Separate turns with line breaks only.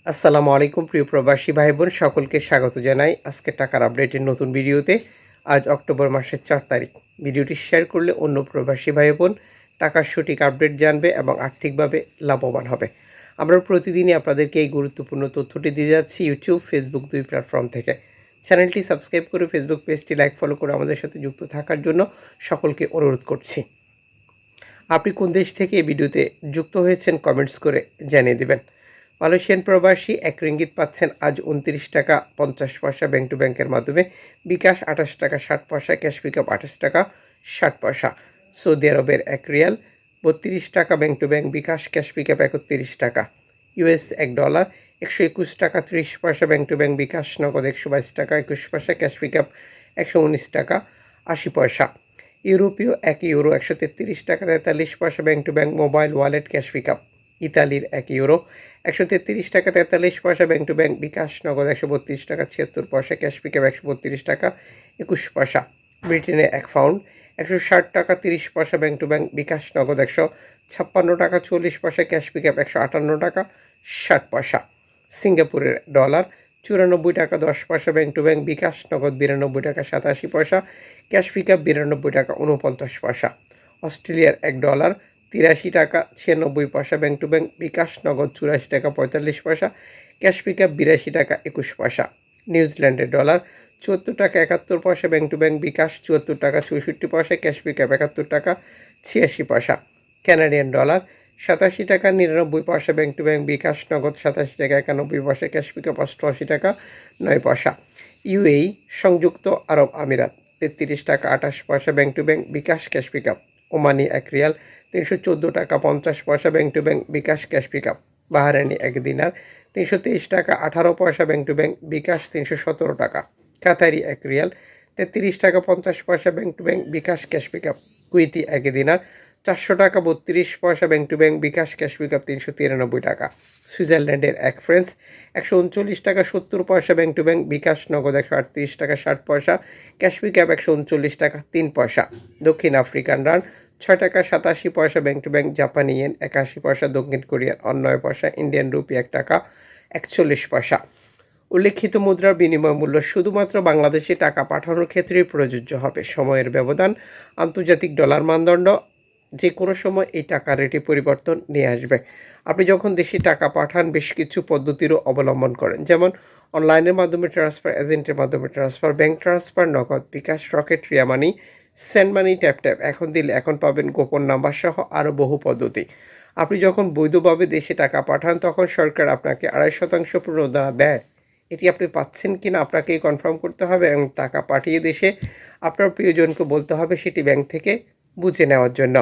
আসসালামু আলাইকুম প্রিয় প্রবাসী ভাই বোন সকলকে স্বাগত জানাই আজকে টাকার আপডেটের নতুন ভিডিওতে। আজ অক্টোবর মাসের 4 তারিখ। ভিডিওটি শেয়ার করলে অন্য প্রবাসী ভাই বোন টাকার সঠিক আপডেট জানবে এবং আর্থিকভাবে লাভবান হবে। আমরা প্রতিদিনই আপনাদেরকে এই গুরুত্বপূর্ণ তথ্যটি দিয়ে যাচ্ছি ইউটিউব, ফেসবুক দুই প্ল্যাটফর্ম থেকে। চ্যানেলটি সাবস্ক্রাইব করে ফেসবুক পেজটি লাইক ফলো করে আমাদের সাথে যুক্ত থাকার জন্য সকলকে অনুরোধ করছি। আপনি কোন দেশ থেকে এই ভিডিওতে যুক্ত হয়েছেন কমেন্টস করে জানিয়ে দেবেন। মালয়েশিয়ান প্রবাসী 1 রিঙ্গিত পাচ্ছেন আজ 29 টাকা 50 পয়সা ব্যাংক টু ব্যাংকের মাধ্যমে। বিকাশ 28 টাকা 60 পয়সা, ক্যাশ পিকআপ 28 টাকা 60 পয়সা। সৌদি আরবের 1 রিয়াল 32 টাকা bank to bank, bKash cash pickup 31 টাকা। ইউএস $1 121 টাকা 30 পয়সা ব্যাংক টু ব্যাংক, বিকাশ নগদ 122 টাকা 21 পয়সা, ক্যাশ পিকআপ 119 টাকা 80 পয়সা। ইউরোপীয় 1 ইউরো 133 টাকা 43 পয়সা bank to bank, mobile wallet cash pickup. ইতালির 1 ইউরো 133 টাকা 43 পয়সা ব্যাংক টু ব্যাংক, বিকাশ নগদ 132 টাকা 76 পয়সা, ক্যাশ পিকআপ 132 টাকা 21 পয়সা। ব্রিটেনে 1 পাউন্ড 160 টাকা 30 পয়সা ব্যাংক টু ব্যাংক, বিকাশ নগদ 156 টাকা 40 পয়সা, ক্যাশ পিকআপ 158 টাকা 60 পয়সা। সিঙ্গাপুরের ডলার 94 টাকা 10 পয়সা ব্যাংক টু ব্যাংক, বিকাশ নগদ 92 টাকা 87 পয়সা, ক্যাশ পিকআপ 92 টাকা 49 পয়সা। অস্ট্রেলিয়ার $1 83 টাকা 96 পয়সা ব্যাংক টু ব্যাংক, বিকাশ নগদ 84 টাকা 45 পয়সা, ক্যাশ পিকআপ 82 টাকা 21 পয়সা। নিউজিল্যান্ডের ডলার 74 টাকা 71 পয়সা ব্যাংক টু ব্যাংক, বিকাশ 74 টাকা 64 পয়সা, ক্যাশ পিকআপ 71 টাকা 86 পয়সা। কানাডিয়ান ডলার 87 টাকা 99 পয়সা ব্যাংক টু ব্যাংক, বিকাশ নগদ 87 টাকা 91 পয়সা, ক্যাশ পিকআপ 88 টাকা 9 পয়সা। ইউএই সংযুক্ত আরব আমিরাত 33 টাকা 28 পয়সা bank to bank, bKash cash pickup. Omani 1 riyal 314 টাকা 50 পয়সা bank to bank, bKash cash pickup. Bahraini 1 dinar 323 টাকা 18 পয়সা ব্যাংক টু ব্যাংক, বিকাশ 317 টাকা। কাতারি 1 রিয়াল 33 টাকা 50 পয়সা bank to bank, bKash cash pickup. Kuwaiti 1 dinar 400 টাকা 32 পয়সা bank to bank, bKash cash pickup 393 টাকা। সুইজারল্যান্ডের 1 ফ্রান্স 139 টাকা 70 পয়সা ব্যাংক টু ব্যাংক, বিকাশ নগদ 138 টাকা 60 পয়সা, ক্যাশ পিকআপ 139 টাকা 3 পয়সা। দক্ষিণ আফ্রিকান রান 6 টাকা 87 পয়সা ব্যাংক টু ব্যাংক, জাপানি ইয়েন 81 পয়সা, দক্ষিণ কোরিয়ার 9 পয়সা, ইন্ডিয়ান রুপি 1 টাকা 41 পয়সা। উল্লেখিত মুদ্রার বিনিময় মূল্য শুধুমাত্র বাংলাদেশে টাকা পাঠানোর ক্ষেত্রেই প্রযোজ্য হবে। সময়ের ব্যবধান, আন্তর্জাতিক ডলার মানদণ্ড, যে কোনো সময় এই টাকার রেটে পরিবর্তন নিয়ে আসবে। আপনি যখন দেশে টাকা পাঠান বেশ কিছু পদ্ধতিরও অবলম্বন করেন, যেমন অনলাইনের মাধ্যমে ট্রান্সফার, এজেন্টের মাধ্যমে ট্রান্সফার, ব্যাংক ট্রান্সফার, নগদ, বিকাশ, রকেট, রিয়া মানি, সেন্ড মানি, ট্যাপ ট্যাপ, এখন দিলে এখন পাবেন, গোপন নাম্বার সহ আরও বহু পদ্ধতি। আপনি যখন বৈধভাবে দেশে টাকা পাঠান তখন সরকার আপনাকে 2.5% প্রণোদনা দেয়। এটি আপনি পাচ্ছেন কি না আপনাকেই কনফার্ম করতে হবে এবং টাকা পাঠিয়ে দেশে আপনার প্রিয়জনকে বলতে হবে সেটি ব্যাংক থেকে বুঝে নেওয়ার জন্য।